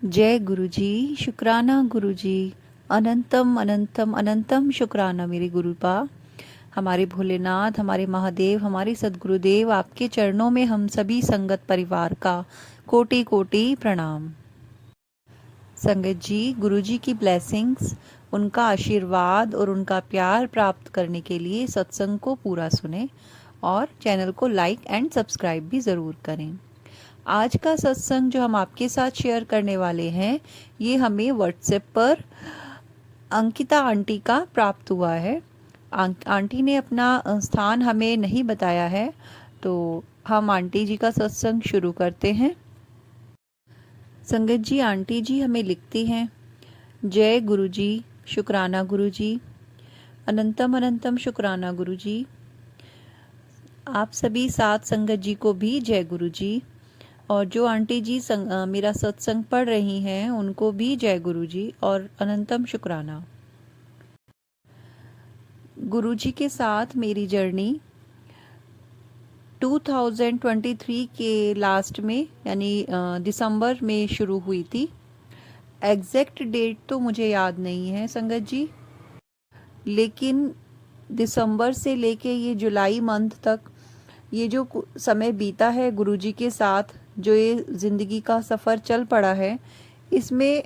जय गुरु जी, शुक्राना गुरु जी। अनंतम अनंतम अनंतम शुक्राना मेरे गुरुपा। हमारे भोलेनाथ, हमारे महादेव, हमारे सदगुरुदेव, आपके चरणों में हम सभी संगत परिवार का कोटि कोटि प्रणाम। संगत जी, गुरु जी की ब्लेसिंग्स, उनका आशीर्वाद और उनका प्यार प्राप्त करने के लिए सत्संग को पूरा सुने और चैनल को लाइक एंड सब्सक्राइब भी ज़रूर करें। आज का सत्संग जो हम आपके साथ शेयर करने वाले हैं, ये हमें व्हाट्सएप पर अंकिता आंटी का प्राप्त हुआ है। आंटी ने अपना स्थान हमें नहीं बताया है, तो हम आंटी जी का सत्संग शुरू करते हैं। संगत जी, आंटी जी हमें लिखती हैं, जय गुरु जी, शुक्राना गुरु जी, अनंतम अनंतम शुक्राना गुरु जी। आप सभी सात संगत जी को भी जय गुरु जी। और जो आंटी जी मेरा सत्संग पढ़ रही हैं, उनको भी जय गुरु जी और अनंतम शुक्राना। गुरु जी के साथ मेरी जर्नी 2023 के लास्ट में यानी दिसंबर में शुरू हुई थी। एग्जैक्ट डेट तो मुझे याद नहीं है संगत जी, लेकिन दिसंबर से लेके ये जुलाई मंथ तक ये जो समय बीता है गुरुजी के साथ, जो ये ज़िंदगी का सफ़र चल पड़ा है, इसमें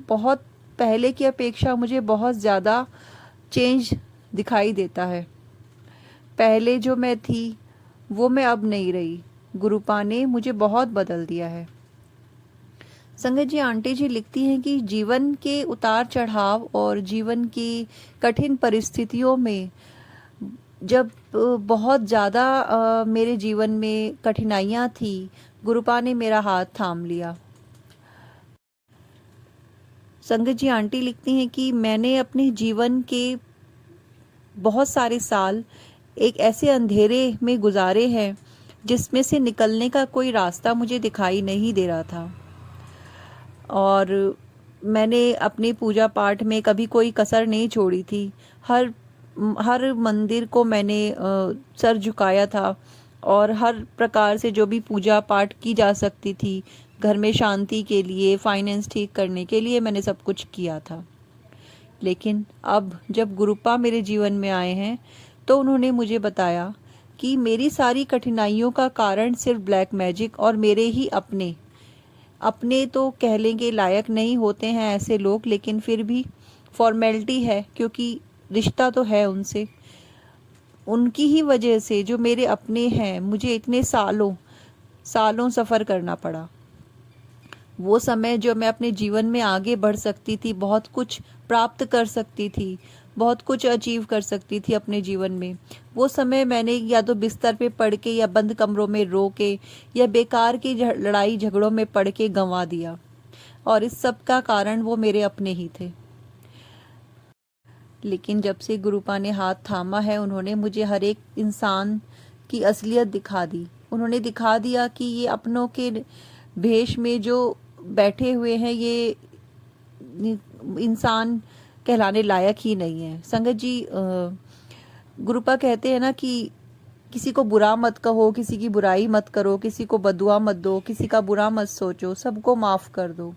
बहुत पहले की अपेक्षा मुझे बहुत ज़्यादा चेंज दिखाई देता है। पहले जो मैं थी वो मैं अब नहीं रही। गुरुपा ने मुझे बहुत बदल दिया है। संगत जी, आंटी जी लिखती हैं कि जीवन के उतार चढ़ाव और जीवन की कठिन परिस्थितियों में जब बहुत ज़्यादा मेरे जीवन में कठिनाइयाँ थी, गुरुपा ने मेरा हाथ थाम लिया। संगत जी, आंटी लिखती हैं कि मैंने अपने जीवन के बहुत सारे साल एक ऐसे अंधेरे में गुजारे हैं जिसमें से निकलने का कोई रास्ता मुझे दिखाई नहीं दे रहा था। और मैंने अपने पूजा पाठ में कभी कोई कसर नहीं छोड़ी थी। हर मंदिर को मैंने सर झुकाया था और हर प्रकार से जो भी पूजा पाठ की जा सकती थी, घर में शांति के लिए, फाइनेंस ठीक करने के लिए, मैंने सब कुछ किया था। लेकिन अब जब गुरुपा मेरे जीवन में आए हैं, तो उन्होंने मुझे बताया कि मेरी सारी कठिनाइयों का कारण सिर्फ ब्लैक मैजिक और मेरे ही अपने तो कह लेंगे लायक नहीं होते हैं ऐसे लोग, लेकिन फिर भी फॉर्मेलिटी है, क्योंकि रिश्ता तो है उनसे। उनकी ही वजह से जो मेरे अपने हैं, मुझे इतने सालों सफ़र करना पड़ा। वो समय जो मैं अपने जीवन में आगे बढ़ सकती थी, बहुत कुछ प्राप्त कर सकती थी, बहुत कुछ अचीव कर सकती थी अपने जीवन में, वो समय मैंने या तो बिस्तर पे पड़ के या बंद कमरों में रो के या बेकार की लड़ाई झगड़ों में पड़ के गंवा दिया। और इस सब का कारण वो मेरे अपने ही थे। लेकिन जब से गुरुपा ने हाथ थामा है, उन्होंने मुझे हर एक इंसान की असलियत दिखा दी। उन्होंने दिखा दिया कि ये अपनों के भेष में जो बैठे हुए हैं, ये इंसान कहलाने लायक ही नहीं है। संगत जी, गुरुपा कहते हैं ना कि किसी को बुरा मत कहो, किसी की बुराई मत करो, किसी को बदुआ मत दो, किसी का बुरा मत सोचो, सबको माफ़ कर दो।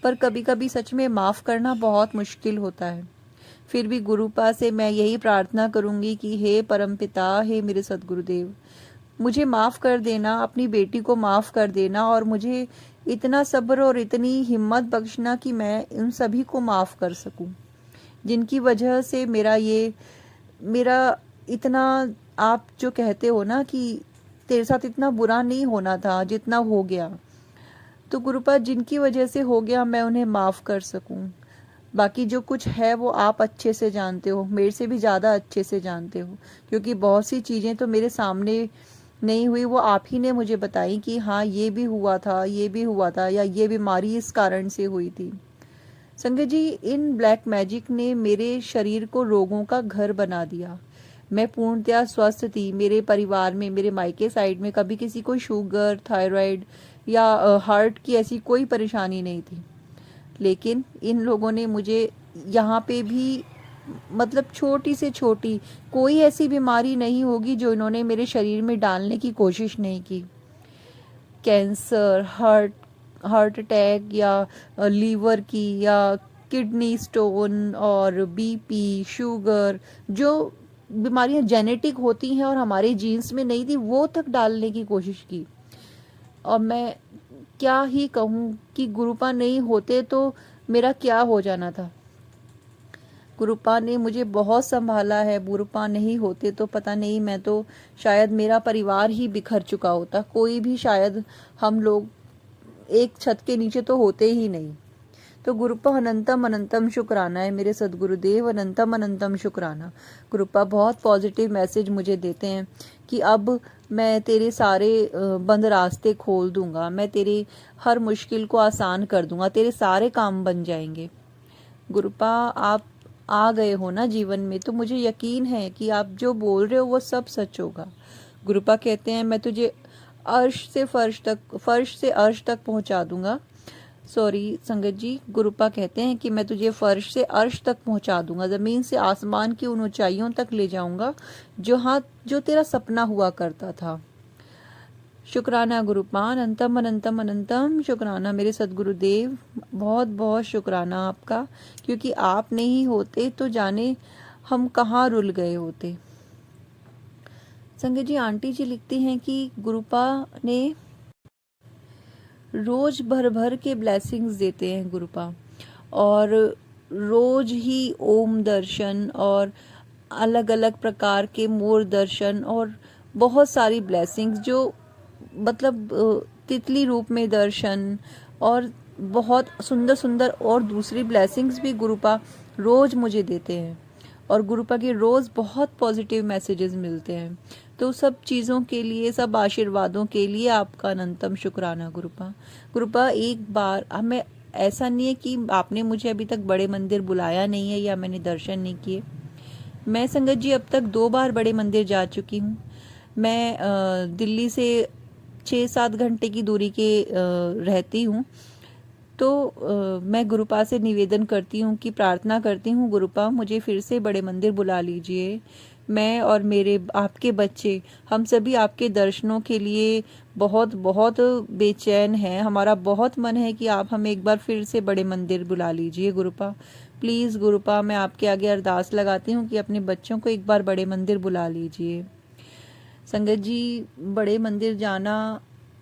पर कभी कभी सच में माफ़ करना बहुत मुश्किल होता है। फिर भी गुरुपा से मैं यही प्रार्थना करूंगी कि हे परमपिता, हे मेरे सदगुरुदेव, मुझे माफ़ कर देना, अपनी बेटी को माफ़ कर देना और मुझे इतना सब्र और इतनी हिम्मत बख्शना कि मैं इन सभी को माफ़ कर सकूं, जिनकी वजह से मेरा इतना, आप जो कहते हो ना कि तेरे साथ इतना बुरा नहीं होना था जितना हो गया, तो गुरुपा जिनकी वजह से हो गया, मैं उन्हें माफ़ कर सकूं। बाकी जो कुछ है वो आप अच्छे से जानते हो, मेरे से भी ज़्यादा अच्छे से जानते हो, क्योंकि बहुत सी चीज़ें तो मेरे सामने नहीं हुई, वो आप ही ने मुझे बताई कि हाँ ये भी हुआ था, ये भी हुआ था, या ये बीमारी इस कारण से हुई थी। संगत जी, इन ब्लैक मैजिक ने मेरे शरीर को रोगों का घर बना दिया। मैं पूर्णतया स्वस्थ थी। मेरे परिवार में, मेरे मायके साइड में कभी किसी को शुगर, थायराइड या हार्ट की ऐसी कोई परेशानी नहीं थी। लेकिन इन लोगों ने मुझे यहाँ पे भी, मतलब छोटी से छोटी कोई ऐसी बीमारी नहीं होगी जो इन्होंने मेरे शरीर में डालने की कोशिश नहीं की। कैंसर, हार्ट अटैक या लीवर की या किडनी स्टोन और बीपी, शुगर, जो बीमारियां जेनेटिक होती हैं और हमारे जीन्स में नहीं थी, वो तक डालने की कोशिश की। और मैं क्या ही कहूँ कि गुरुपा नहीं होते तो मेरा क्या हो जाना था। गुरुपा ने मुझे बहुत संभाला है। गुरुपा नहीं होते तो पता नहीं, मैं तो शायद मेरा परिवार ही बिखर चुका होता। कोई भी शायद, हम लोग एक छत के नीचे तो होते ही नहीं। तो गुरुपा अनंतम अनंतम शुक्राना है मेरे सदगुरुदेव, अनंतम अनंतम शुक्राना। गुरुपा बहुत पॉजिटिव मैसेज मुझे देते हैं कि अब मैं तेरे सारे बंद रास्ते खोल दूंगा, मैं तेरी हर मुश्किल को आसान कर दूंगा, तेरे सारे काम बन जाएंगे। गुरुपा आप आ गए हो ना जीवन में, तो मुझे यकीन है कि आप जो बोल रहे हो वो सब सच होगा। गुरुपा कहते हैं मैं तुझे फर्श से अर्श तक पहुंचा दूंगा। सॉरी संगत जी, गुरुपा कहते हैं कि मैं तुझे फर्श से अर्श तक पहुंचा दूंगा, जमीन से आसमान की उन ऊंचाइयों तक ले जाऊंगा जो तेरा सपना हुआ करता था। शुक्राना गुरुपा, अनंतम अनंतम अनंतम शुक्राना मेरे सदगुरुदेव, बहुत बहुत शुक्राना आपका, क्योंकि आप नहीं होते तो जाने हम कहाँ रुल गए होते। संगत जी, आंटी जी लिखती हैं कि गुरुपा ने रोज भर भर के ब्लेसिंग्स देते हैं गुरुपा, और रोज ही ओम दर्शन और अलग अलग प्रकार के मोर दर्शन और बहुत सारी ब्लेसिंग्स, जो मतलब तितली रूप में दर्शन और बहुत सुंदर सुंदर और दूसरी ब्लेसिंग्स भी गुरुपा रोज मुझे देते हैं। और गुरुपा के रोज बहुत पॉजिटिव मैसेजेस मिलते हैं। तो सब चीज़ों के लिए, सब आशीर्वादों के लिए आपका अनंतम शुक्राना गुरुपा। गुरुपा एक बार हमें, ऐसा नहीं है कि आपने मुझे अभी तक बड़े मंदिर बुलाया नहीं है या मैंने दर्शन नहीं किए। मैं संगत जी अब तक 2 बार बड़े मंदिर जा चुकी हूँ। मैं दिल्ली से 6-7 घंटे की दूरी के रहती हूँ। तो मैं गुरुपा से निवेदन करती हूँ कि प्रार्थना करती हूँ, गुरुपा मुझे फिर से बड़े मंदिर बुला लीजिए। मैं और मेरे आपके बच्चे, हम सभी आपके दर्शनों के लिए बहुत बहुत बेचैन हैं। हमारा बहुत मन है कि आप हमें एक बार फिर से बड़े मंदिर बुला लीजिए गुरुपा। प्लीज़ गुरुपा, मैं आपके आगे अरदास लगाती हूँ कि अपने बच्चों को एक बार बड़े मंदिर बुला लीजिए। संगत जी, बड़े मंदिर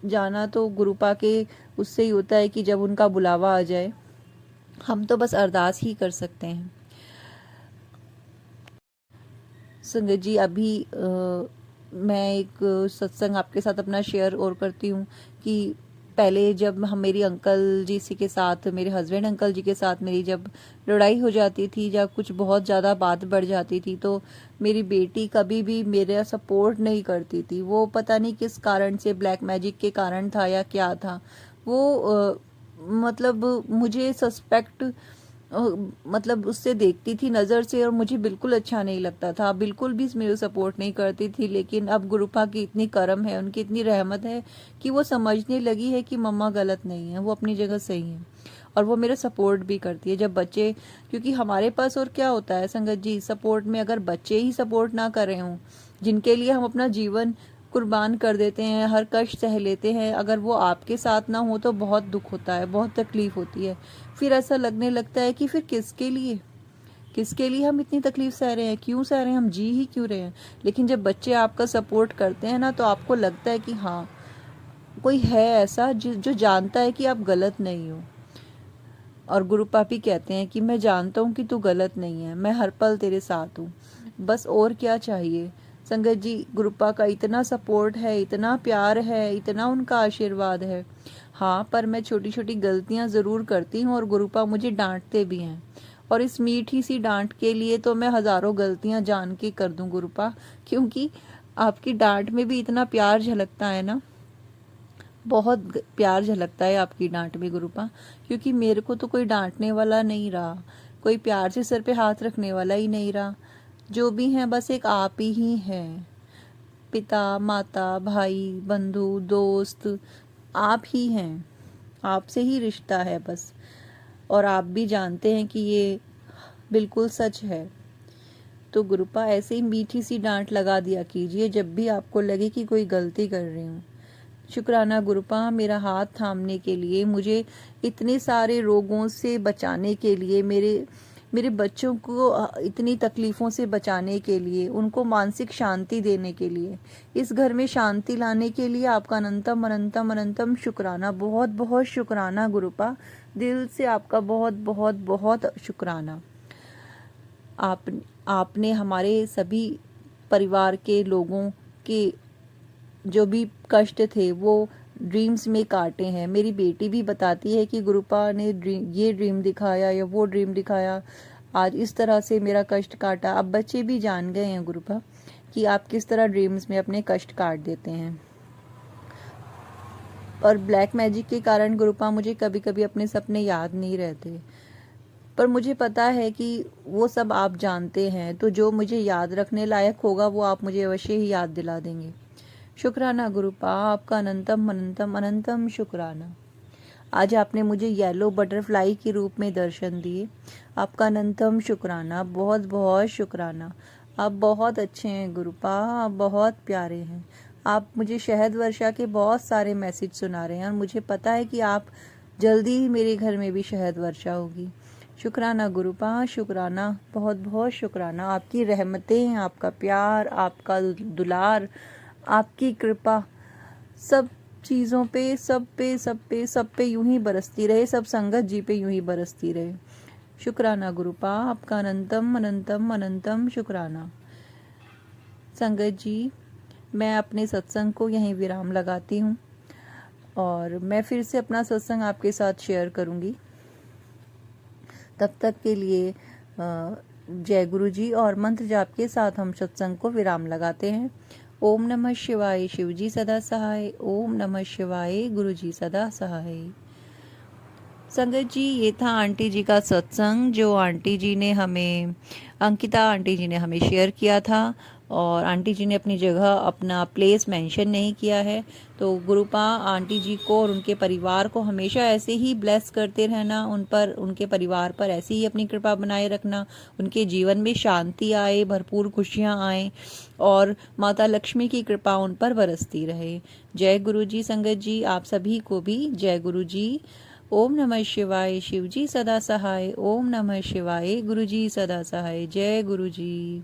जाना तो गुरुपा के उससे ही होता है कि जब उनका बुलावा आ जाए। हम तो बस अरदास ही कर सकते हैं। संगत जी, अभी मैं एक सत्संग आपके साथ अपना शेयर और करती हूँ कि पहले जब हम मेरी अंकल जी सी के साथ, मेरे हस्बैंड अंकल जी के साथ मेरी जब लड़ाई हो जाती थी या कुछ बहुत ज़्यादा बात बढ़ जाती थी, तो मेरी बेटी कभी भी मेरा सपोर्ट नहीं करती थी। वो पता नहीं किस कारण से, ब्लैक मैजिक के कारण था या क्या था, वो मतलब मुझे सस्पेक्ट, मतलब उससे देखती थी नज़र से और मुझे बिल्कुल अच्छा नहीं लगता था, बिल्कुल भी मेरे सपोर्ट नहीं करती थी। लेकिन अब गुरुपा की इतनी करम है, उनकी इतनी रहमत है कि वो समझने लगी है कि मम्मा गलत नहीं है, वो अपनी जगह सही है और वो मेरा सपोर्ट भी करती है। जब बच्चे, क्योंकि हमारे पास और क्या होता है संगत जी, सपोर्ट में अगर बच्चे ही सपोर्ट ना कर रहे हों, जिनके लिए हम अपना जीवन कुर्बान कर देते हैं, हर कष्ट सह लेते हैं, अगर वो आपके साथ ना हो तो बहुत दुख होता है, बहुत तकलीफ होती है। फिर ऐसा लगने लगता है कि फिर किसके लिए हम इतनी तकलीफ सह रहे हैं, क्यों सह रहे हैं, हम जी ही क्यों रहे हैं। लेकिन जब बच्चे आपका सपोर्ट करते हैं ना, तो आपको लगता है कि हाँ, कोई है ऐसा जो जानता है कि आप गलत नहीं हो। और गुरु पापी कहते हैं कि मैं जानता हूँ कि तू गलत नहीं है, मैं हर पल तेरे साथ हूँ, बस और क्या चाहिए। संगत जी, गुरुपा का इतना सपोर्ट है, इतना प्यार है, इतना उनका आशीर्वाद है। हाँ, पर मैं छोटी छोटी गलतियाँ ज़रूर करती हूँ और गुरुपा मुझे डांटते भी हैं, और इस मीठी सी डांट के लिए तो मैं हज़ारों गलतियाँ जान के कर दूँ गुरुपा, क्योंकि आपकी डांट में भी इतना प्यार झलकता है ना, बहुत प्यार झलकता है आपकी डांट में गुरुपा। क्योंकि मेरे को तो कोई डांटने वाला नहीं रहा, कोई प्यार से सर पे हाथ रखने वाला ही नहीं रहा। जो भी हैं बस एक आप ही हैं, पिता माता भाई बंधु दोस्त, आप ही हैं, आपसे ही रिश्ता है बस। और आप भी जानते हैं कि ये बिल्कुल सच है। तो गुरुपा ऐसे ही मीठी सी डांट लगा दिया कीजिए जब भी आपको लगे कि कोई गलती कर रही हूँ। शुक्राना गुरुपा, मेरा हाथ थामने के लिए, मुझे इतने सारे रोगों से बचाने के लिए, मेरे बच्चों को इतनी तकलीफ़ों से बचाने के लिए, उनको मानसिक शांति देने के लिए, इस घर में शांति लाने के लिए आपका अनंतम अनंतम अनंतम शुक्राना। बहुत बहुत शुक्राना गुरुपा, दिल से आपका बहुत बहुत बहुत शुक्राना। आपने हमारे सभी परिवार के लोगों के जो भी कष्ट थे वो ड्रीम्स में काटे हैं। मेरी बेटी भी बताती है कि गुरुपा ने ये ड्रीम दिखाया या वो ड्रीम दिखाया, आज इस तरह से मेरा कष्ट काटा। अब बच्चे भी जान गए हैं गुरुपा कि आप किस तरह ड्रीम्स में अपने कष्ट काट देते हैं। और ब्लैक मैजिक के कारण गुरुपा मुझे कभी कभी अपने सपने याद नहीं रहते, पर मुझे पता है कि वो सब आप जानते हैं, तो जो मुझे याद रखने लायक होगा वो आप मुझे अवश्य ही याद दिला देंगे। शुक्राना गुरुपा, आपका अनंतम अनंतम अनंतम शुक्राना। आज आपने मुझे येलो बटरफ्लाई के रूप में दर्शन दिए, आपका अनंतम शुक्राना, बहुत बहुत शुक्राना। आप बहुत अच्छे हैं गुरुपा, आप बहुत प्यारे हैं। आप मुझे शहद वर्षा के बहुत सारे मैसेज सुना रहे हैं और मुझे पता है कि आप जल्दी ही मेरे घर में भी शहद वर्षा होगी। शुक्राना गुरुपा, शुक्राना, बहुत बहुत शुक्राना। आपकी रहमतें, आपका प्यार, आपका दुलार, आपकी कृपा सब चीज़ों पे, सब पे यूं ही बरसती रहे, सब संगत जी पे यूं ही बरसती रहे। शुक्राना गुरुपा, आपका अनंतम अनंतम अनंतम शुक्राना। संगत जी, मैं अपने सत्संग को यहीं विराम लगाती हूँ और मैं फिर से अपना सत्संग आपके साथ शेयर करूँगी। तब तक के लिए जय गुरु जी और मंत्र जाप के साथ हम सत्संग को विराम लगाते हैं। ओम नमः शिवाय, शिव जी सदा सहाय। ओम नमः शिवाय, गुरु जी सदा सहाय। संगत जी, ये था आंटी जी का सत्संग जो आंटी जी ने हमें, अंकिता आंटी जी ने हमें शेयर किया था। और आंटी जी ने अपनी जगह, अपना प्लेस मेंशन नहीं किया है। तो गुरुपा आंटी जी को और उनके परिवार को हमेशा ऐसे ही ब्लेस करते रहना, उन पर, उनके परिवार पर ऐसी ही अपनी कृपा बनाए रखना, उनके जीवन में शांति आए, भरपूर खुशियाँ आए और माता लक्ष्मी की कृपा उन पर बरसती रहे। जय गुरु जी। संगत जी, आप सभी को भी जय गुरु जी। ओम नमः शिवाय, शिव जी सदा सहाय। ओम नमः शिवाय, गुरु जी सदा सहाय। जय गुरु जी।